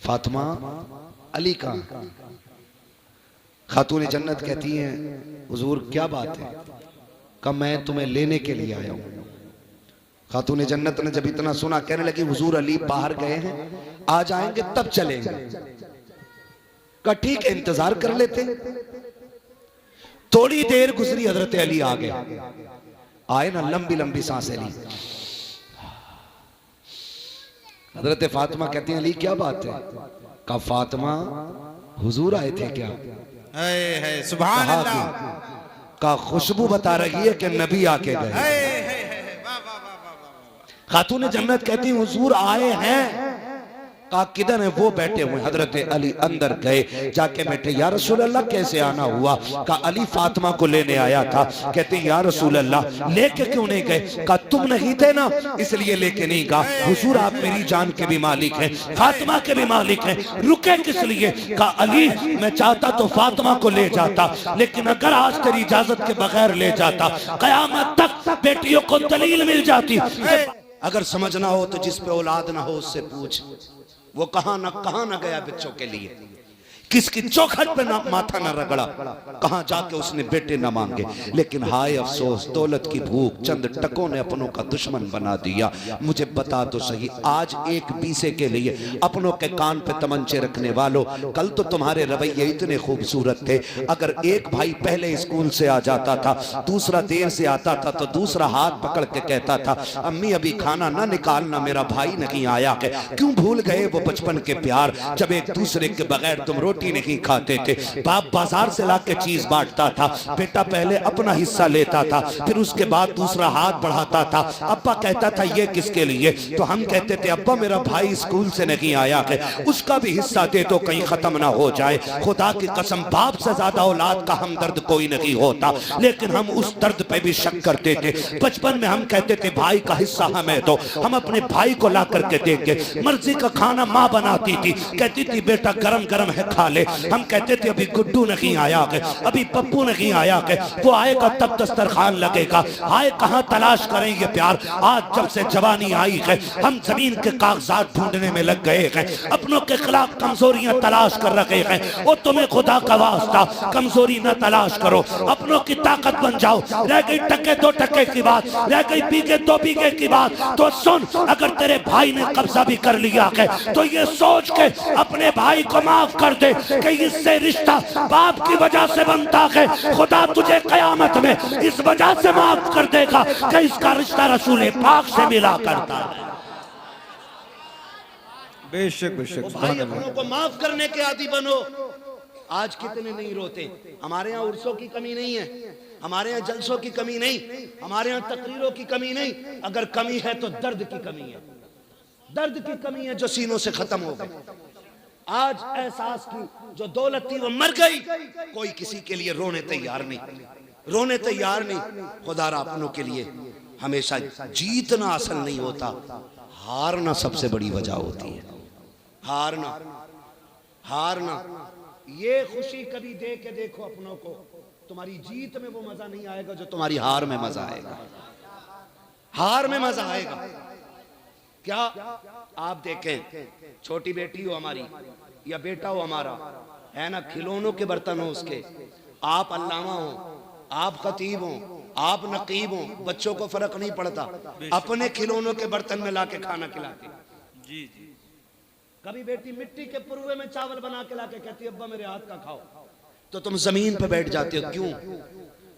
फातिमा अली का। खातून जन्नत कहती हैं हुजूर क्या बात है? कहा मैं तुम्हें लेने के लिए आया हूं। खातून जन्नत ने जब इतना सुना कहने लगी हुजूर अली बाहर गए हैं, आ जाएंगे तब चलेंगे। कहा ठीक है इंतजार कर लेते। थोड़ी देर गुजरी, हजरत अली आ गए। आए ना, लंबी लंबी सांसें ली। हजरत फातिमा कहती हैं अली क्या बात है? कहा फातिमा हुजूर आए थे क्या? है सुभान अल्लाह। का खुशबू बता रही है कि नबी आके गए। खातून जन्नत कहती हुजूर आए हैं। कहा किधर है? वो बैठे हुए। हजरत अली अंदर गए, जाके बैठे। या रसूल अल्लाह कैसे आना हुआ? कहा अली फातिमा को लेने आया था। कहते या रसूल अल्लाह लेके क्यों नहीं गए? कहा तुम नहीं थे ना इसलिए लेके नहीं गया। हुजूर आप मेरी जान के भी मालिक हैं, फातिमा के भी मालिक हैं, रुके किस लिए? कहा अली मैं चाहता तो फातिमा को ले जाता, लेकिन अगर आज तेरी इजाजत के बगैर ले जाता कयामत तक बेटियों को दलील मिल जाती। अगर समझना हो तो जिस पे औलाद ना हो उससे पूछ, वो कहां ना गया बच्चों के लिए, किसकी चौखट पे ना माथा ना रगड़ा, कहां जाके उसने बेटे ना मांगे। लेकिन हाय अफसोस दौलत की भूख चंद टकों ने अपनों का दुश्मन बना दिया। मुझे बता तो सही, आज एक बीसे के लिए अपनों के कान पे तमंचे रखने वालों, कल तो तुम्हारे रवैये इतने खूबसूरत थे। अगर एक भाई पहले स्कूल से आ जाता था, दूसरा देर से आता था, तो दूसरा हाथ पकड़ के कहता था अम्मी अभी खाना ना निकालना, मेरा भाई नहीं आया है। क्यों भूल गए वो बचपन के प्यार, जब एक दूसरे के बगैर तुम रोटी नहीं खाते थे। बाप बाजार से लाके चीज बांटता था, बेटा पहले अपना हिस्सा लेता था, फिर उसके बाद दूसरा हाथ बढ़ाता था। अब्बा कहता था ये किसके लिए? तो हम कहते थे अब्बा मेरा भाई स्कूल से नहीं आया है, उसका भी हिस्सा दे तो कहीं खत्म ना हो जाए। खुदा की कसम बाप से ज्यादा औलाद का हमदर्द कोई नहीं होता, लेकिन हम उस दर्द पे भी शक करते थे। बचपन में हम कहते थे भाई का हिस्सा हमें दो, हम अपने भाई को ला करके देंगे। मर्जी का खाना माँ बनाती थी, कहती थी बेटा गरम गरम है खा ले। हम कहते थे अभी गुड्डू नहीं आया है, अभी पप्पू नहीं आया है, वो आएगा तब दस्तरखान लगेगा। आए कहां तलाश करेंगे प्यार? आज जब से जवानी आई है हम जमीन के कागजात ढूंढने में लग गए हैं, अपनों के खिलाफ कमजोरियां तलाश कर रखे हैं। वो तुम्हें खुदा का वास्ता कमजोरी न तलाश करो, अपनों की ताकत बन जाओ। रह गई टके दो टके की बात, रह गई बीघे दो बीघे की बात, तो सुन अगर तेरे भाई ने कब्जा भी कर लिया है तो ये सोच के अपने भाई को माफ कर दे कि इससे रिश्ता बाप की वजह से बनता है। खुदा तुझे कयामत में इस वजह से माफ कर देगा कि इसका रिश्ता रसूल पाक से मिला करता है। बेशक बेशक भाई अपनों को माफ करने के आदी बनो। आज कितने नहीं रोते? हमारे यहाँ उर्सों की कमी नहीं है, हमारे यहाँ जलसों की कमी नहीं, हमारे यहाँ तकरीरों की कमी नहीं। अगर कमी है तो दर्द की कमी है, दर्द की कमी है जो सीनों से खत्म हो गई। आज एहसास की जो दौलत थी वो मर गई, कोई किसी के लिए रोने तैयार नहीं, रोने तैयार नहीं। खुदारा अपनों के लिए हमेशा जीतना असल नहीं होता, हारना सबसे बड़ी वजह होती है। हारना हारना ये खुशी कभी दे के देखो अपनों को, तुम्हारी जीत में वो मजा नहीं आएगा जो तुम्हारी हार में मजा आएगा। हार में मजा आएगा क्या? आप देखें छोटी बेटी हो हमारी या बेटा हो हमारा, है ना, खिलौनों के बर्तन हो उसके, आप अल्लामा हो, आप खतीब हो, आप नकीब हो, बच्चों को फर्क नहीं पड़ता, अपने खिलौनों के बर्तन में लाके खाना खिलाते। जी जी। कभी बेटी मिट्टी के पुरुए में चावल बना के लाके कहती है अब्बा मेरे हाथ का खाओ, तो तुम जमीन पे बैठ जाते हो। क्यों?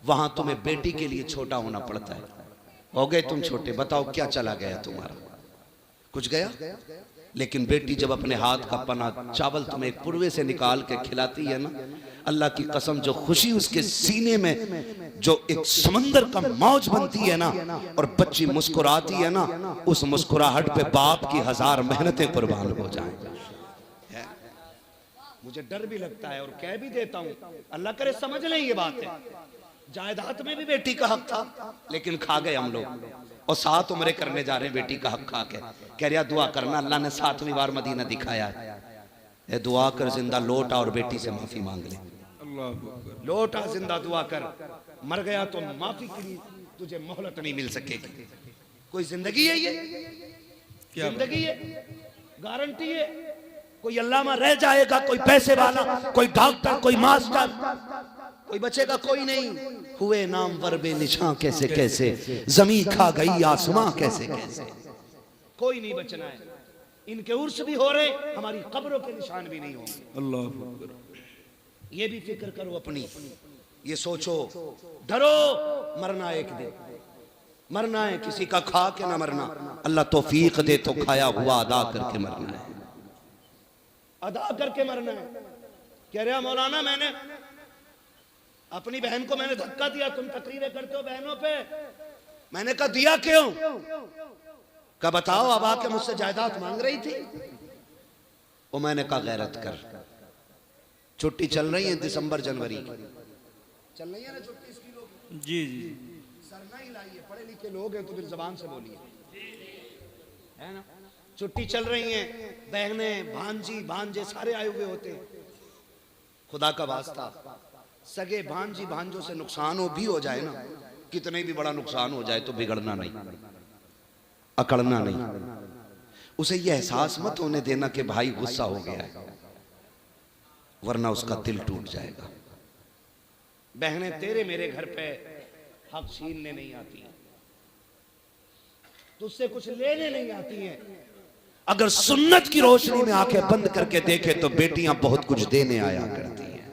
वहां तुम्हें बेटी के लिए छोटा होना पड़ता है। हो गए तुम छोटे, बताओ क्या चला गया तुम्हारा? कुछ गया? लेकिन बेटी जब अपने हाथ का पना चावल तुम्हें एक पुरवे से निकाल के खिलाती है ना, अल्लाह की कसम जो खुशी उसके सीने में जो एक समंदर का मौज बनती है ना, और बच्ची मुस्कुराती है ना, उस मुस्कुराहट पे बाप की 1000 मेहनतें कुर्बान हो जाएं। मुझे डर भी लगता है और कह भी देता हूं, अल्लाह करे समझ लें ये बात है। जायदाद में भी बेटी का हक था, लेकिन खा गए हम लोग, और 7 उम्रें करने जा रहे हैं बेटी का हक खा के। कह रहा दुआ करना, अल्लाह ने 7वीं बार मदीना दिखाया है, दुआ कर जिंदा लौट आ और बेटी से माफी मांग ले। लौट आ जिंदा दुआ कर, मर गया तो माफी के लिए तुझे मोहलत नहीं मिल सकेगी। कोई जिंदगी है ये? जिंदगी है? गारंटी है? कोई अल्लामा रह जाएगा, कोई पैसे वाला, कोई डॉक्टर, कोई मास्टर, कोई बचेगा कोई नहीं। हुए नाम वरबे निशां कैसे कैसे, जमी खा गई आसमां कैसे कैसे, कोई नहीं बचना है। इनके उर्स भी हो रहे, हमारी कब्रों के निशान भी नहीं होंगे। अल्लाह अकबर। ये भी फिक्र करो अपनी, ये सोचो, डरो, मरना एक दिन, मरना है, किसी का खा के ना मरना। अल्लाह तौफीक दे तो खाया हुआ अदा करके मरना है, अदा करके मरना है। कह रहे मौलाना मैंने अपनी बहन को मैंने धक्का दिया, तुम तकरीरें करते हो बहनों पे। मैंने कहा दिया क्यों? कहा बताओ, अब आके मुझसे जायदाद मांग रही थी। वो मैंने कहा गैरत कर, छुट्टी चल रही है दिसंबर जनवरी की, चल रही है ना छुट्टी इसकी लोग। जी जी। सर नहीं लाइए, पढ़े लिखे लोग हैं तो फिर जबान से बोलिए, है ना। छुट्टी चल रही है, बहनें भांजी भांजे सारे आए हुए होते हैं। खुदा का वास्ता, सगे भांजी भांजों से नुकसान हो भी हो जाए ना, कितने भी बड़ा नुकसान हो जाए तो बिगड़ना नहीं, अकड़ना नहीं। उसे यह एहसास मत होने देना कि भाई गुस्सा हो गया है, वरना उसका दिल टूट जाएगा। बहनें तेरे मेरे घर पे हक छीनने नहीं आती, तुझसे कुछ लेने नहीं आती हैं। अगर सुन्नत की रोशनी में आंखें बंद करके देखे तो बेटियां बहुत कुछ देने आया करती हैं,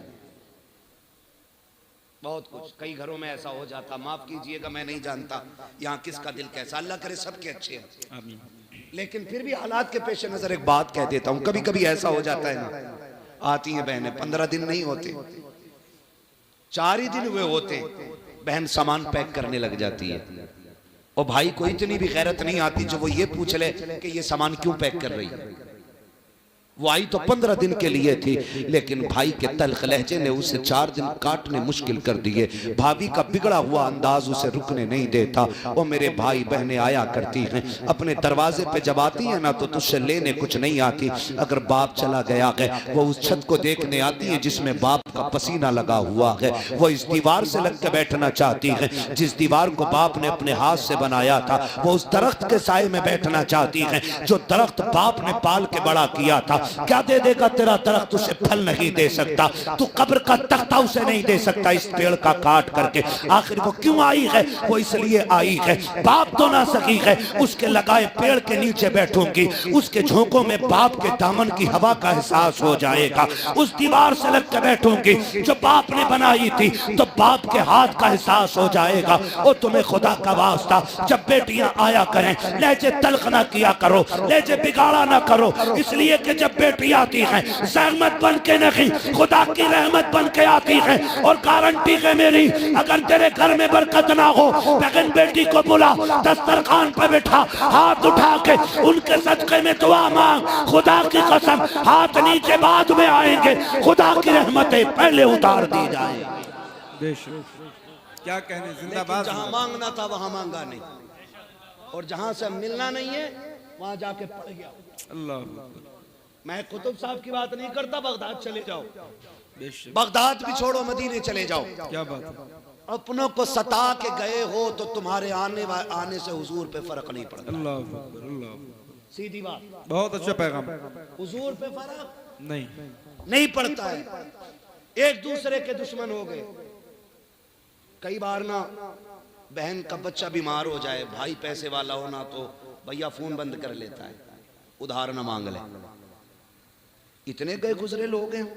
बहुत कुछ। कई घरों में ऐसा हो जाता, माफ कीजिएगा मैं नहीं जानता यहाँ किसका दिल कैसा, अल्लाह करे सबके अच्छे हैं, लेकिन फिर भी हालात के पेश नजर एक बात कह देता हूँ। कभी कभी ऐसा हो जाता है ना, आती हैं बहनें, 15 दिन नहीं होते, 4 ही दिन हुए होते, बहन सामान पैक करने लग जाती है। और भाई को इतनी भी गैरत नहीं आती जो वो ये पूछ ले कि ये सामान क्यों पैक कर रही है। वो आई तो 15 दिन के लिए थी, लेकिन भाई के तल्ख लहजे ने उसे 4 दिन काटने मुश्किल कर दिए। भाभी का बिगड़ा हुआ अंदाज उसे रुकने नहीं देता। वो मेरे भाई बहनें आया करती हैं, अपने दरवाजे पे जब आती है ना तो तुझसे लेने कुछ नहीं आती। अगर बाप चला गया है, वो उस छत को देखने आती है जिसमें बाप का पसीना लगा हुआ है। वो इस दीवार से लग के बैठना चाहती है जिस दीवार को बाप ने अपने हाथ से बनाया था। वो उस दरख्त के साए में बैठना चाहती है जो दरख्त बाप ने पाल के बड़ा किया था। क्या दे देगा तेरा दरख्त, उसे फल नहीं दे सकता। तू कब्र का तख्ता उसे नहीं दे सकता इस पेड़ का काट करके। आखिर वो क्यों आई है? वो इसलिए आई है, बाप तो ना सकी है, उसके लगाए पेड़ के नीचे बैठूंगी, उसके झोंकों में बाप के दामन की हवा का एहसास हो जाएगा। उस दीवार से लग के बैठूंगी जो बाप ने बनाई थी, तो बाप के हाथ का एहसास हो जाएगा। और तुम्हें खुदा का वास्ता, जब बेटियां आया करें लहजे तल्ख ना किया करो, लहजे बिगाड़ा ना करो, इसलिए कि जब बेटी आती है सहमत बन के नहीं, खुदा की रहमत बन के आती है। और गारंटी है मेरी, अगर तेरे घर में बरकत ना हो, बहन बेटी को बुला, दस्तरखान पर बैठा, हाथ उठा के उनके सदके में दुआ मांग। खुदा की कसम, हाथ नीचे बाद में आएंगे, खुदा की रहमतें पहले उतार दी जाएंगी। क्या कहने, जिंदाबाद। जहां मांगना था वहां मांगा नहीं, और जहां से मिलना नहीं है वहां जाके पड़ गया। अल्लाह। मैं कुतुब साहब की बात नहीं करता, बगदाद चले जाओ, बेशक। बगदाद भी छोड़ो, मदीने चले जाओ। क्या बात है। अपनों को सता के गए हो तो तुम्हारे आने से हुजूर पे फर्क नहीं पड़ता। अल्लाह अकबर, अल्लाह अकबर। सीधी बात, बहुत अच्छा पैगाम। हुजूर पे फर्क नहीं पड़ता है। एक दूसरे के दुश्मन हो गए। कई बार ना बहन का बच्चा बीमार हो जाए, भाई पैसे वाला हो ना तो भैया फोन बंद कर लेता है, उधार ना मांग ले। इतने गए गुजरे लोग हैं,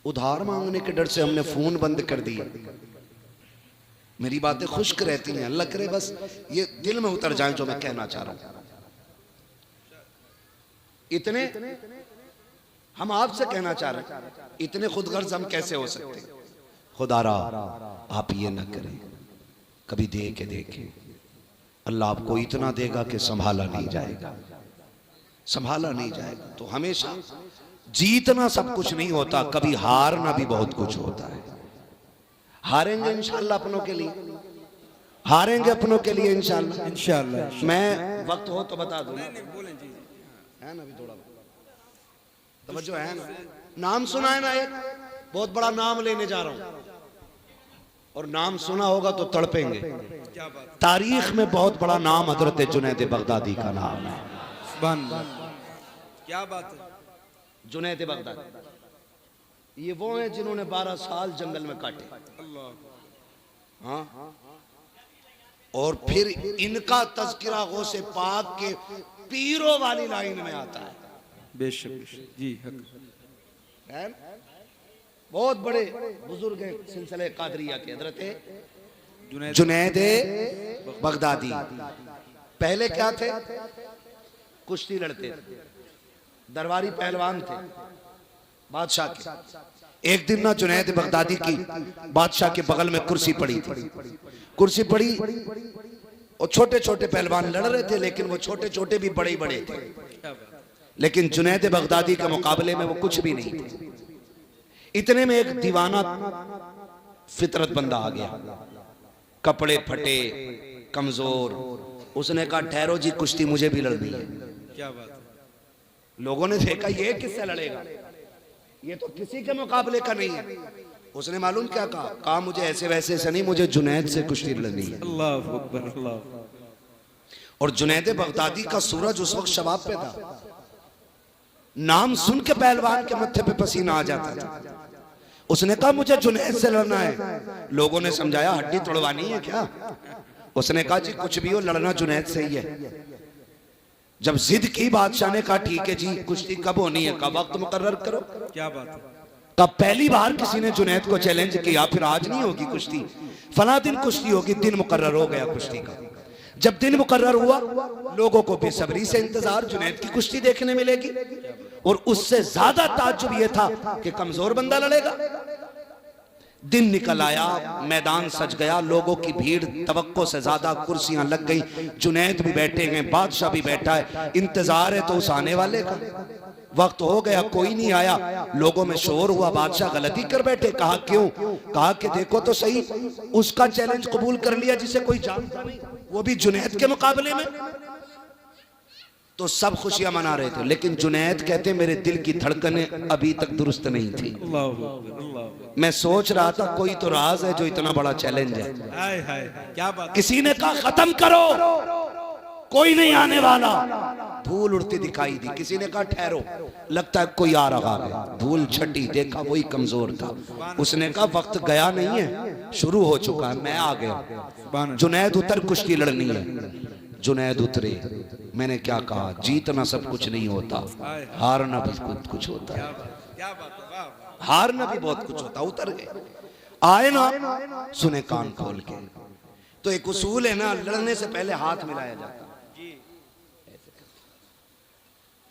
उधार मांगने के डर से हमने फोन बंद कर दिया। मेरी बातें खुश्क रहती हैं, अल्लाह करे बस ये दिल में उतर जाए जो मैं कहना चाह रहा हूं। इतने हम आपसे कहना चाह रहे हैं, इतने खुदगर्ज हम कैसे हो सकते हैं? खुदारा आप ये ना करें, कभी दे के देखें, अल्लाह आपको इतना देगा कि संभाला नहीं जाएगा, संभाला नहीं जाएगा। तो हमेशा जीतना सब कुछ नहीं होता, कभी हारना भी बहुत कुछ होता है। हारेंगे इंशाल्लाह अपनों के लिए, हारेंगे अपनों के लिए इंशाल्लाह। इंशाल्लाह। मैं वक्त हो तो बता दूं, है ना, भी थोड़ा तवज्जो है ना। नाम सुना है ना, एक बहुत बड़ा नाम लेने जा रहा हूं, और नाम सुना होगा तो तड़पेंगे। तारीख में बहुत बड़ा नाम हजरत जुनैद बगदादी का नाम है। क्या बात है? जुनैद बगदादी, ये वो हैं जिन्होंने 12 साल जंगल में काटे। अल्लाह। हाँ, और फिर इनका तज़किरा गौसे पाक के पीरों वाली लाइन में आता है। बेशक बेशक। जी हक। है? बहुत बड़े बुजुर्ग हैं सिलसिले कादरिया के, हजरत जुनैद बगदादी। पहले क्या थे? कुश्ती लड़ते थे, दरबारी पहलवान थे बादशाह के। एक दिन ना जुनैद बगदादी की बादशाह के बगल में कुर्सी पड़ी थी। कुर्सी पड़ी और छोटे छोटे पहलवान लड़ रहे थे, लेकिन वो छोटे छोटे भी बड़े बड़े थे। लेकिन जुनैद बगदादी के मुकाबले में वो कुछ भी नहीं थे। इतने में एक दीवाना फितरत बंदा आ गया, कपड़े फटे, कमजोर। उसने कहा ठहरो जी, कुश्ती मुझे भी लड़नी है। क्या बात है? लोगों ने देखा ये किससे लड़ेगा, ये तो किसी के मुकाबले का नहीं है। उसने मालूम क्या कहा? कहा मुझे ऐसे वैसे से नहीं, मुझे जुनैद से कुश्ती लड़नी है। अल्लाह अकबर। अल्लाह। और जुनैद बगदादी का सूरज उस वक्त शबाब पे था। नाम सुन के पहलवान के मत्थे पे पसीना आ जाता था। उसने कहा मुझे जुनैद से लड़ना है। लोगों ने समझाया हड्डी तोड़वानी है क्या? उसने कहा जी कुछ भी हो, लड़ना जुनैद से ही है। जब जिद की बादशाह ने कहा ठीक है जी, कुश्ती कब होनी है? का वक्त मुकर्रर करो। क्या बात है? तब पहली बार किसी ने जुनैद को चैलेंज किया, फिर आज नहीं होगी कुश्ती, फला दिन कुश्ती होगी। दिन मुकर्रर हो गया कुश्ती का। जब दिन मुकर्रर हुआ, लोगों को बेसब्री से इंतजार, जुनैद की कुश्ती देखने मिलेगी। और उससे ज्यादा ताज्जुब यह था कि कमजोर बंदा लड़ेगा। दिन निकल आया, मैदान सज गया, लोगों की भीड़ तवक्को से ज्यादा, कुर्सियां लग गई, जुनैद भी बैठे हैं, बादशाह भी बैठा है। इंतजार है तो उस आने वाले का। वक्त हो गया, कोई नहीं आया। लोगों में शोर हुआ, बादशाह गलती कर बैठे। कहा क्यों? कहा कि देखो तो सही, उसका चैलेंज कबूल कर लिया जिसे कोई जानता नहीं, वो भी जुनैद के मुकाबले में। तो सब खुशियां मना रहे थे, लेकिन जुनैद कहते मेरे दिल की धड़कनें अभी तक दुरुस्त नहीं थी। अल्लाह अकबर। अल्लाह। मैं सोच रहा था कोई तो राज है जो इतना बड़ा चैलेंज है। हाय हाय। क्या बात है? किसी ने कहा खत्म करो, कोई नहीं आने वाला। धूल उड़ती दिखाई दी। किसी ने कहा ठहरो, लगता है कोई आ रहा है। धूल छटी, देखा वही कमजोर था। उसने कहा वक्त गया नहीं है, शुरू हो चुका है, मैं आ गया। जुनैद उतर, कुश्ती लड़नी है। जुनैद उतरे। मैंने क्या कहा? जीतना सब कुछ नहीं होता, हारना भी कुछ होता है। क्या बात है? वाह। हारना भी बहुत कुछ होता। उतर गए, आए ना, सुने कान खोल के। तो एक उसूल है ना, लड़ने से पहले हाथ मिलाया जाता।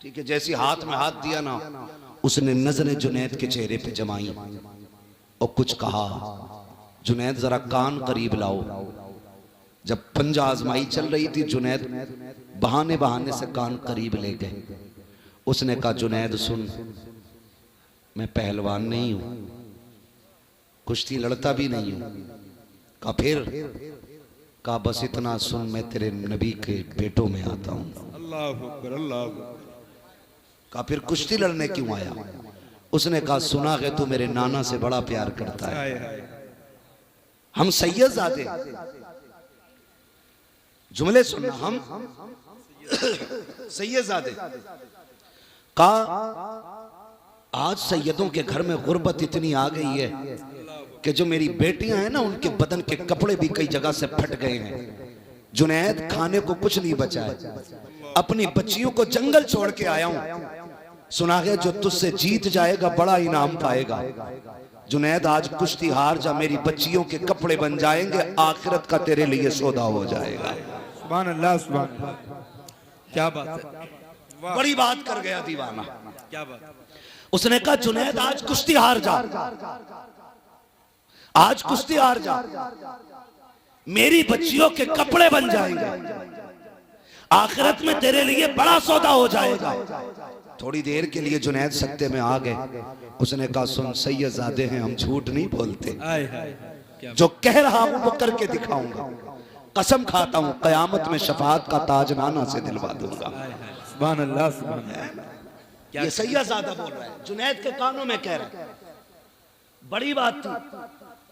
ठीक है, जैसी हाथ में हाथ दिया ना, उसने नजरें जुनैद के चेहरे पे जमाई और कुछ कहा। जुनैद जरा कान करीब लाओ। जब पंजा आजमाई चल रही थी, जुनैद बहाने बहाने से कान करीब ले गए। उसने कहा जुनैद सुन, मैं पहलवान नहीं हूं, कुश्ती लड़ता भी नहीं हूं। कहा फिर? कहा बस इतना सुन, मैं तेरे नबी के बेटों में आता हूं। अल्लाह अकबर। अल्लाह अकबर। कहा फिर कुश्ती लड़ने क्यों आया? उसने कहा सुना है तू मेरे नाना से बड़ा प्यार करता है। हाय हाय। हम सैयदजादे, जुमले सुनना, हम सैयदजादे। कहा आज सैयदों के घर में गुर्बत इतनी आ गई है कि जो मेरी बेटियां हैं ना, उनके बदन के कपड़े भी कई जगह से फट गए हैं। जुनैद खाने को कुछ नहीं बचा है, अपनी बच्चियों को जंगल छोड़ के आया हूं। सुना है जो तुझसे जीत जाएगा बड़ा इनाम पाएगा। जुनैद आज कुश्ती हार जा, मेरी बच्चियों के कपड़े बन जाएंगे, आखिरत का तेरे लिए सौदा हो जाएगा। सुभान अल्लाह। सुभान अल्लाह। क्या बात है? वाह। बड़ी बात कर गया दीवाना। क्या बात? उसने कहा जुनैद आज कुश्ती हार जा, आज कुश्ती हार जा, मेरी बच्चियों के कपड़े बन जाएंगे, आखिरत में तेरे लिए बड़ा सौदा हो जाएगा। थोड़ी देर के लिए जुनैद सत्ते में आ गए। उसने कहा सुन, सैयदजादे हैं, हम झूठ नहीं बोलते। हाय हाय। जो कह रहा हूं वो करके दिखाऊंगा। कसम खाता हूं कयामत में शफाअत का ताज नाना से दिलवा दूंगा। सुभान अल्लाह। सुभान अल्लाह। ये सैयदजादा बोल रहा है, जुनैद के कानों में कह रहा है। बड़ी बात थी।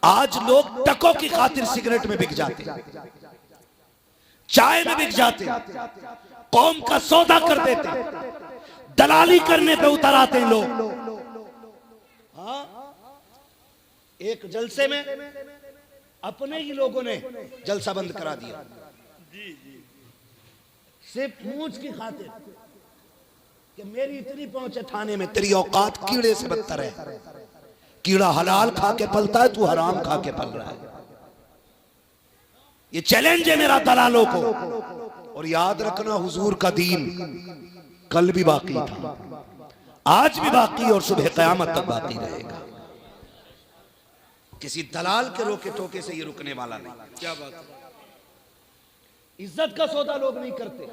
आज लोग टकों की खातिर सिगरेट में बिक जाते, चाय में बिक जाते, कौम का सौदा कर देते, दलाली करने पे उतर आते हैं लोग। हाँ, एक जलसे में अपने ही लोगों ने जलसा बंद करा दिया सिर्फ पूंछ की खातिर कि मेरी इतनी पहुंच है थाने में, तेरी औकात कीड़े से बदतर है। कीड़ा हलाल खा के पलता है, तू हराम खा के पल रहा है। ये चैलेंज है मेरा दलालों को। और याद रखना, हुजूर का दीन कल भी बाकी था, आज भी बाकी और सुबह क़यामत तक बाकी रहेगा। किसी दलाल के रोके टोके से ये रुकने वाला नहीं। क्या बात है। इज्जत का सौदा लोग नहीं करते।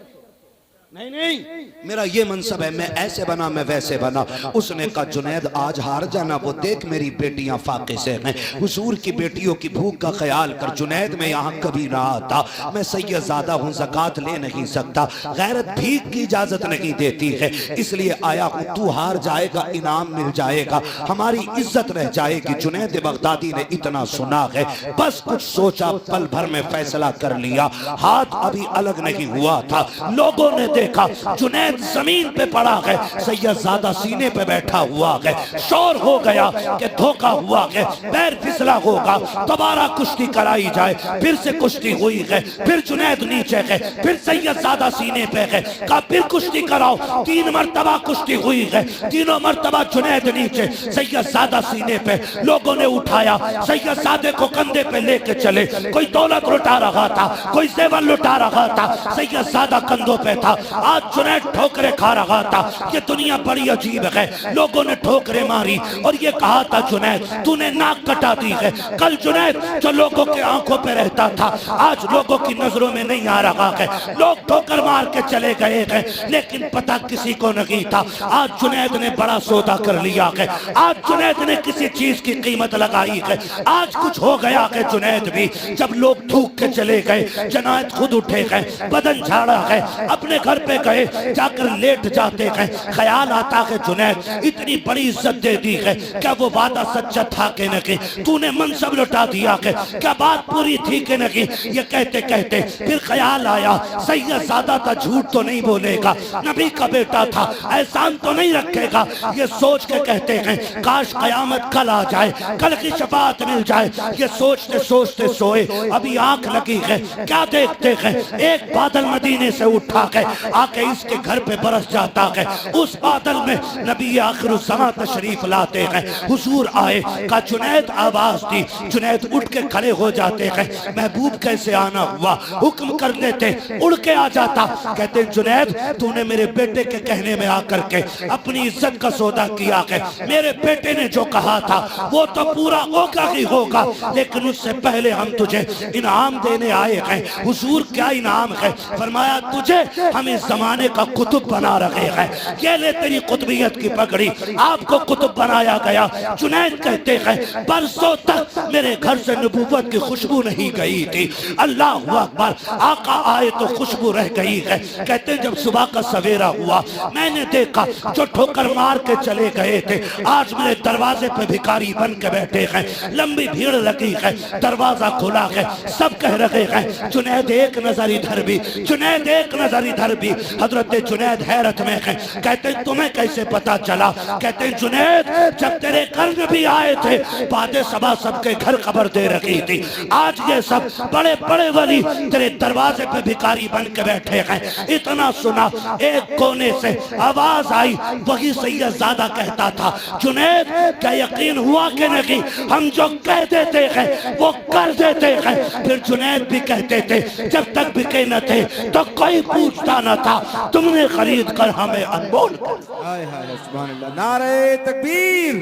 नहीं नहीं, मेरा ये मनसब है, मैं ऐसे बना मैं वैसे बना। उसने कहा जुनैद आज हार जाना, वो देख मेरी बेटियां फाके से हैं। हुजूर की बेटियों की भूख का ख्याल कर जुनैद, मैं यहाँ कभी ना आता। मैं सैयदजादा हूँ, ज़कात ले नहीं सकता, गैरत भीख की इजाजत नहीं देती है, इसलिए आया हूँ। तू हार जाएगा, इनाम मिल जाएगा, हमारी इज्जत रह जाएगी। जुनैद बगदादी ने इतना सुना है, बस कुछ सोचा, पल भर में फैसला कर लिया। हाथ अभी अलग नहीं हुआ था, लोगों ने देखा जुनैद जमीन पे पड़ा है, सैयदजादा सीने पे बैठा हुआ है। शोर हो गया कि धोखा हुआ है, पैर फिसला होगा, दोबारा कुश्ती कराई जाए। फिर से कुश्ती हुई है, फिर जुनैद नीचे है, फिर सैयदजादा सीने पे है। कहा फिर कुश्ती कराओ। 3 मरतबा कुश्ती हुई है, तीनों मरतबा जुनैद नीचे, सैयदजादा सीने पे। लोगों ने उठाया, सैयदजादे को कंधे पे लेके चले। कोई दौलत लुटा रहा था, कोई जेवर लुटा रहा था, सैयदजादा कंधों पे था। आज जुनैद ठोकरे खा रहा था। ये दुनिया बड़ी अजीब है, लोगों ने ठोकरे मारी और ये कहा था जुनैद तूने नाक कटा दी है। कल जुनैद जो लोगों के आंखों पे रहता था, आज लोगों की नजरों में नहीं आ रहा है। लोग ठोकर मार के चले गए हैं, लेकिन पता किसी को नहीं था। आज जुनैद ने बड़ा सौदा कर लिया है, आज जुनैद ने किसी चीज की कीमत लगाई है। आज कुछ हो गया है जुनैद भी। जब लोग थूक के चले गए, जुनैद खुद उठे गए, बदन झाड़ा है, अपने घर पे गए, जाकर लेट जाते हैं। ख्याल आता है जुनैद इतनी बड़ी इज्जत दे दी है, क्या वो वादा सच्चा था कि नहीं? तूने मनसब लुटा दिया है, क्या बात पूरी थी कि नहीं? ये कहते कहते फिर ख्याल आया, सैयदजादा था, झूठ तो नहीं बोलेगा, नबी का बेटा था, एहसान तो नहीं रखेगा। ये सोच के कहते हैं काश कयामत कल आ जाए, कल की शफाअत मिल जाए। ये सोचते सोचते सोए, अभी आंख लगी है, क्या देखते हैं एक बादल मदीने से उठा है, आके इसके घर पे बरस जाता है। उस बादल में नबी आखिरुज़्ज़मां तशरीफ लाते हैं। हुजूर आए, का जुनैद आवाज दी, जुनैद उठ के खड़े हो जाते हैं। महबूब कैसे आना हुआ, हुक्म कर देते, उड़ के आ जाता। कहते जुनैद तूने मेरे बेटे के कहने में आकर के अपनी इज्जत का सौदा किया है। मेरे बेटे ने जो कहा था वो तो पूरा होगा ही होगा, लेकिन उससे पहले हम तुझे इनाम देने आए हैं। हुजूर क्या इनाम है? फरमाया तुझे हम इस जमाने का कुतुब बना रहे हैं, ये ले तेरी कुतुबियत की पगड़ी, आपको कुतुब बनाया गया। जुनैद कहते हैं बरसों तक मेरे घर से नबूवत की खुशबू नहीं गई थी। अल्लाह अकबर, आका आए तो खुशबू रह गई है। कहते जब सुबह का सवेरा हुआ, मैंने देखा जो ठोकर मार के चले गए थे, आज मेरे दरवाजे पे भिखारी बन के बैठे हैं। लंबी भीड़ लगी है, दरवाजा खुला है, सब कह रहे हैं जुनैद एक नजर इधर भी, जुनैद एक नजर इधर भी। हजरत जुनैद हैरत में है, कहते तुम्हें कैसे पता चला? कहते जुनैद जब तेरे घर में भी आए थे, बादे सबा सबके घर खबर दे रखी थी। आज ये सब बड़े बड़े वली तेरे दरवाजे पे भिखारी बन के बैठे हैं। इतना सुना, एक कोने से आवाज आई, वही सैयदजादा कहता था जुनैद क्या यकीन हुआ कि नहीं? हम जो कह देते हैं वो कर देते हैं। फिर जुनैद भी कहते थे जब तक बिके न थे तो कोई पूछता न था, तुमने खरीद कर हमें अनमोल कर। हाय हाय सुभान अल्लाह। नारे तकबीर,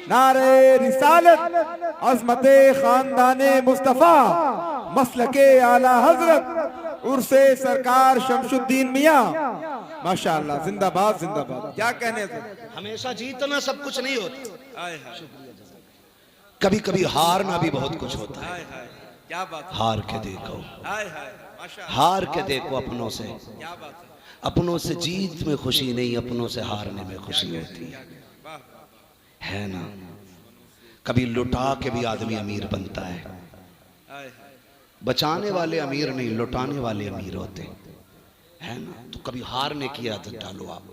नारे रिसालत, अज़मते खानदाने मुस्तफ़ा, मसलके आला हजरत, उर्से सरकार शमशुद्दीन मियाँ, माशाअल्लाह, जिंदाबाद जिंदाबाद। क्या कहने थे, हमेशा जीतना सब कुछ नहीं होता, हाय हाय, कभी कभी हारना भी बहुत कुछ होता है। हाय हाय, क्या बात, हार के देखो, हाय हाय, माशाअल्लाह, हार के देखो अपनों से। क्या बात है, अपनों से जीत में खुशी नहीं, अपनों से हारने में खुशी होती है ना। कभी लुटा के भी आदमी अमीर बनता है, हाय हाय, बचाने वाले अमीर नहीं, लुटाने वाले अमीर होते हैं ना। तो कभी हारने की आदत डालो आप,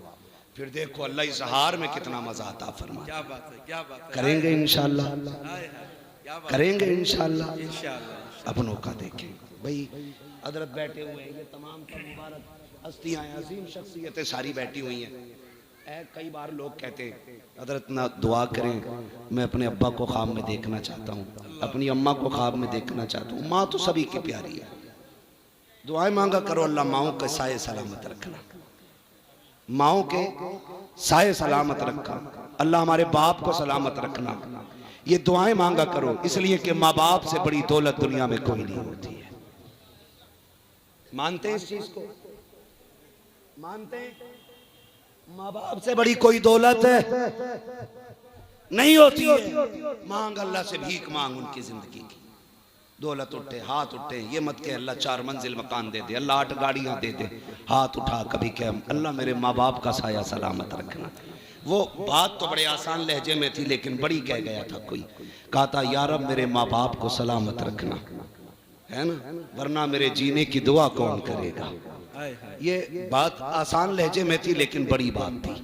फिर देखो अल्लाह इजहार में कितना मजा आता फरमा। क्या बात है, क्या बात है। करेंगे इंशाल्लाह, हाय हाय, क्या बात करेंगे इंशाल्लाह। है। इंशाअल्लाह। अपनों का देखें भाई, हजरत बैठे हुए हैं, ये तमाम सब मुबारक हस्तियां हैं, अजीम शख्सियतें सारी बैठी हुई हैं। कई बार लोग कहते हैं हजरत ना दुआ करें, मैं अपने अब्बा को ख्वाब में देखना चाहता हूँ, अपनी अम्मा को ख्वाब में देखना चाहता हूँ। माँ तो सभी की प्यारी है, दुआएं मांगा करो, अल्लाह माओ के साए सलामत रखना, माओ के साए सलामत रखा, अल्लाह हमारे बाप को सलामत रखना, ये दुआएं मांगा करो, इसलिए कि माँ बाप से बड़ी दौलत दुनिया में कोई नहीं होती है। मानते हैं इस चीज को? मानते हैं? माँ बाप से बड़ी कोई दौलत नहीं होती है। मांग अल्लाह से, भीख मांग उनकी जिंदगी की। दौलत उठे, हाथ उठे, ये मत कह अल्लाह 4 मंजिल मकान दे दे, अल्लाह 8 गाड़ियां दे दे, हाथ उठा कभी कह अल्लाह मेरे माँ बाप का साया सलामत रखना। वो बात तो बड़े आसान लहजे में थी, लेकिन बड़ी कह गया था कोई, कहा था यार अब मेरे माँ बाप को सलामत रखना, है ना, वरना मेरे जीने की दुआ कौन करेगा। ये बात आसान लहजे में थी, लेकिन बड़ी बात थी।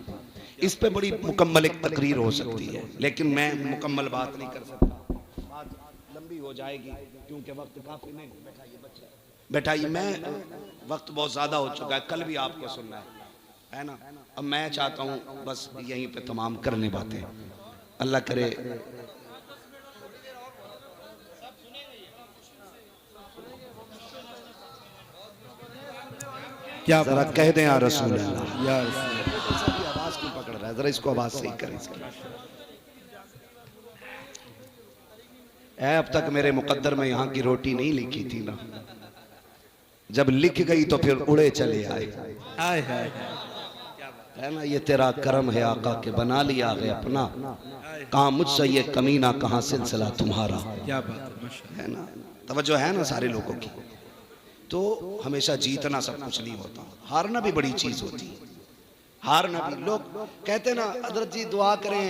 इस पे बड़ी मुकम्मल एक तकरीर हो सकती है, लेकिन मैं मुकम्मल बात नहीं कर सकता, बात लंबी हो जाएगी क्योंकि वक्त काफी नहीं। बैठाइए, मैं वक्त बहुत ज्यादा हो चुका है, कल भी आपको सुनना है ना। अब मैं चाहता हूँ बस यहीं पे तमाम करने बातें, अल्लाह करे। क्या जरा कह दें या रसूल अल्लाह। यार आवाज क्यों पकड़ रहा है, जरा इसको आवाज सही करें इसकी। अब तक मेरे मुकद्दर में यहाँ की रोटी नहीं लिखी थी ना, जब लिख गई तो फिर उड़े चले आए। हाय हाय, है ना, ये तेरा करम है आका के बना लिया है अपना, कहाँ मुझसे ये कमीना, कहाँ सिलसिला तुम्हारा। क्या बात है ना, तवज्जो है ना सारे लोगों की। तो हमेशा जीतना सब कुछ नहीं होता, हारना भी बड़ी चीज होती है। हारना भी, लोग कहते ना हजरत जी दुआ करें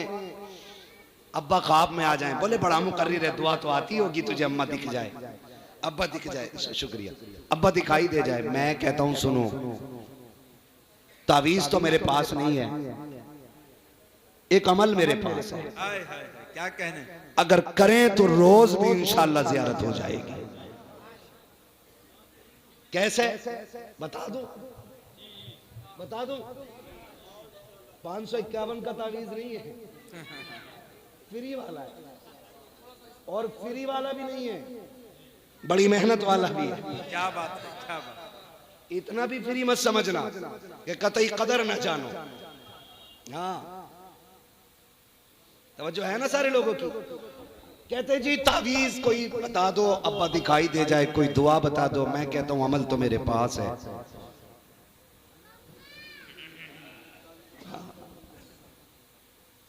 अब्बा ख्वाब में आ जाएं, बोले बड़ा मुकर्रिर है, दुआ तो आती होगी तुझे, अम्मा दिख जाए, अब्बा दिख जाए, शुक्रिया, अब्बा दिखाई दे जाए। मैं कहता हूं सुनो, तावीज तो मेरे पास नहीं है, एक अमल मेरे पास है। हाय हाय, क्या कहने। अगर करें तो रोज भी इंशाल्लाह जियारत हो जाएगी। कैसे बता दो, बता दो। 551 का तावीज नहीं है, फ्री वाला है, और फ्री वाला भी नहीं है, बड़ी मेहनत वाला भी है। क्या बात है, क्या बात। इतना भी फ्री मत समझना कि कतई कदर न जानो। हाँ, तवज्जो है ना सारे लोगों की। कहते जी तावीज कोई बता दो, अब्बा दिखाई दे जाए, कोई दुआ बता दो। मैं कहता हूं अमल तो मेरे पास है।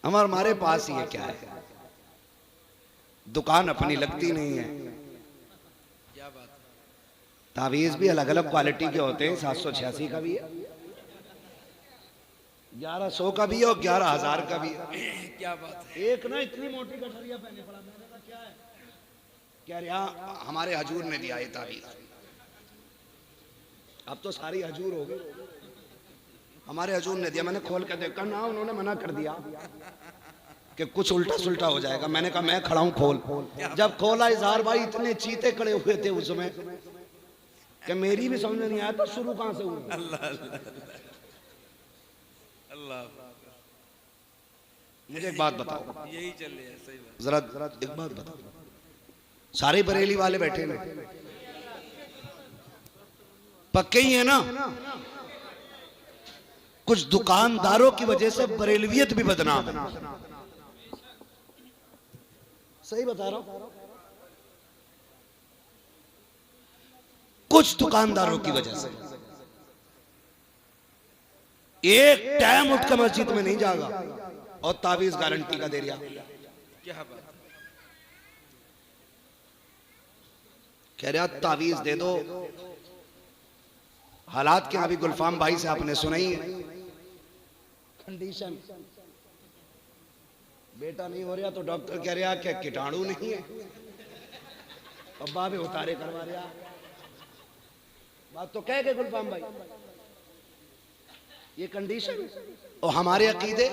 हमारे पास ये क्या है, दुकान अपनी लगती नहीं है। क्या बात है। तावीज भी अलग अलग क्वालिटी के होते हैं, 786 का भी है, 1100 का भी है और 11,000 का भी है। क्या बात है। एक ना इतनी मोटी गठरिया पहने पड़ा, मैंने कहा क्या है, कह रहे हाँ हमारे हजूर ने दिया ये तावीज। अब तो सारी हजूर हो गई, हमारे हजूर ने दिया। मैंने खोल कर देखा ना, उन्होंने मना कर दिया कि कुछ उल्टा सुल्टा हो जाएगा। मैंने कहा मैं खड़ा हूं, खोल। जब खोला इजहार भाई इतने चीते खड़े हुए थे उसमें कि मेरी भी समझ नहीं आया था शुरू कहां से हुआ। अल्लाह अल्लाह, मुझे एक बात बताओ, यही चल रहा है। सही बात। जरा एक बात बताओ, सारे बरेली वाले बैठे ना, पक्के ही है ना। कुछ दुकानदारों की वजह से बरेलवियत भी बदनाम है, सही बता रहा हूं। कुछ दुकानदारों की वजह से एक टाइम उठकर मस्जिद में नहीं जागा और तावीज गारंटी का दे दिया। क्या बात है। कह रहा तावीज दे दो। हालात क्या अभी गुलफाम भाई से आपने सुना ही है, कंडीशन बेटा नहीं हो रहा तो डॉक्टर कह रहा क्या कीटाणु नहीं है, अब्बा भी उतारे करवा रहा। बात तो कह गए गुलफाम भाई। ये कंडीशन। और हमारे अकीदे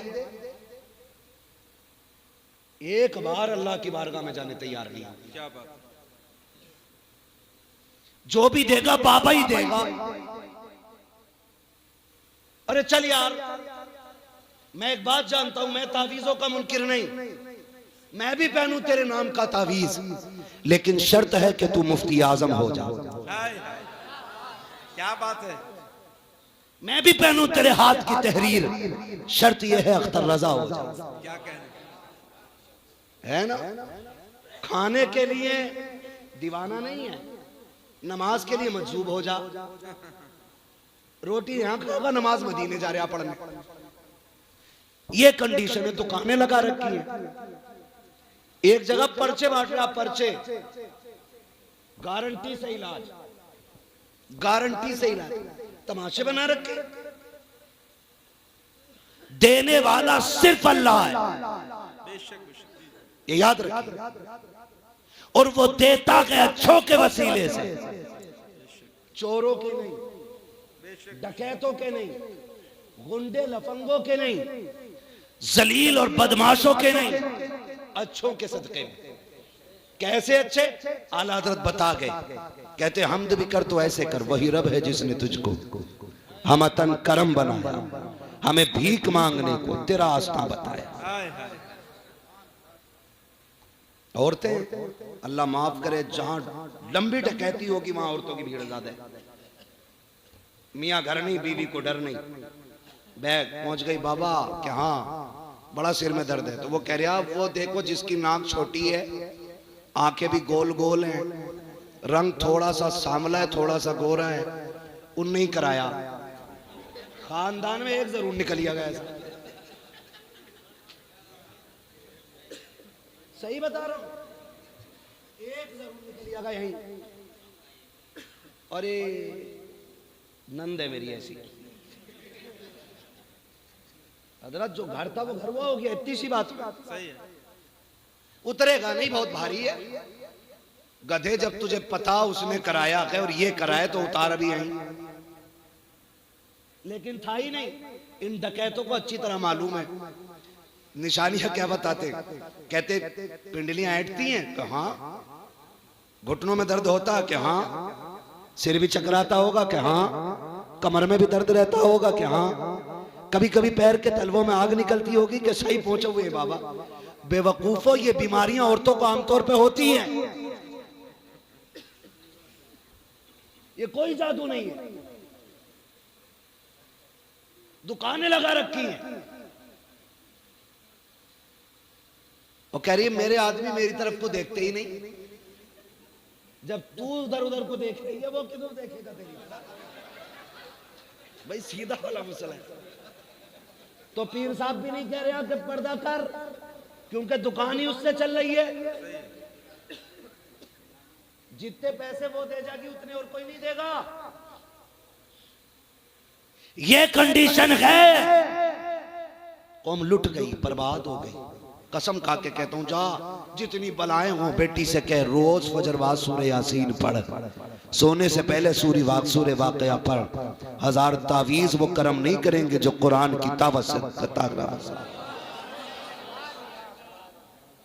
एक बार अल्लाह की बारगाह में जाने तैयार नहीं। क्या बात है। जो भी देगा बाबा ही देगा। अरे चल यार, मैं एक बात जानता हूं, मैं तावीज़ों का मुनकिर नहीं, मैं भी पहनूं तेरे नाम का तावीज, लेकिन शर्त है कि तू मुफ्ती आजम हो जा। हाय हाय, क्या बात है। मैं भी पहनूं तेरे हाथ की तहरीर, शर्त यह है अख्तर रजा हो जा। क्या कहने है ना, खाने के लिए दीवाना नहीं है, नमाज के लिए मजबूब हो जा। रोटी यहां खाएगा, नमाज मदीने जा रहा पढ़ने। ये कंडीशन है। दुकानें लगा रखी है, एक जगह पर्चे बांट रहा, पर्चे गारंटी से इलाज, गारंटी से इलाज, तमाशे बना रखे। देने वाला सिर्फ अल्लाह है, ये याद रखिए। और वो देता है अच्छों के वसीले से, चोरों के नहीं, डकैतों के नहीं, गुंडे लफंगों के नहीं, जलील और बदमाशों के नहीं, अच्छों के सदके में। कैसे अच्छे? आला हज़रत बता गए, कहते हमद भी कर तो ऐसे कर, वही रब है जिसने तुझको हम अतन करम बनाया, हमें भीख मांगने को तेरा आस्था बताया। हाय हाय। औरतें अल्लाह माफ करे, जहां लंबी डकैती होगी वहां औरतों की भीड़ ज्यादा है। मियाँ घर नहीं, बीवी को डर नहीं, बैग पहुंच गई बाबा कि हाँ बड़ा सिर में दर्द है, तो वो कह रहा वो देखो जिसकी नाक छोटी है, आंखें भी गोल गोल हैं, रंग थोड़ा सा सांवला है, थोड़ा सा गोरा है, उनने ही कराया। खानदान में एक जरूर निकलिया गया ऐसा। सही बता रहा हूं, एक जरूर निकलिया गया यहीं। अरे नंद है मेरी ऐसी। हजरत जो घर था वो घर हुआ हो गया, इतनी सी बात। सही है। उतरेगा नहीं, बहुत भारी है। गधे जब तुझे पता उसने कराया है और ये कराया तो उतार भी यहीं। लेकिन था ही नहीं। इन डकैतों को अच्छी तरह मालूम है निशानियां क्या बताते। कहते पिंडलियां ऐंठती हैं कि हाँ, घुटनों में दर्द होता है कि हाँ, सिर भी चकराता होगा कि हाँ, कमर में भी दर्द रहता होगा कि हाँ, कभी कभी पैर के तलवों में आग निकलती होगी कि सही पहुंचे हुए बाबा। बेवकूफो, ये बीमारियां औरतों को आमतौर पे होती हैं, ये कोई जादू नहीं है। दुकानें लगा रखी हैं और कह रही है मेरे आदमी मेरी तरफ को देखते ही नहीं। जब तू उधर उधर को देख रही है वो किधर देखेगा तेरी? भाई सीधा वाला मसला है। तो पीर साहब भी नहीं कह रहे कि पर्दा कर, क्योंकि दुकान ही उससे चल रही है। जितने पैसे वो दे जाएगी उतने और कोई नहीं देगा। ये कंडीशन है। कौम लुट गई, बर्बाद हो गई। कसम खा के कहता हूं, जा जितनी बलाएं हो बेटी से कह, रोज फजरवाद सूरह यासीन पढ़, सोने से पहले सूरह वाक़या पढ़। 1000 तावीज वो करम नहीं करेंगे जो कुरान की तावत से।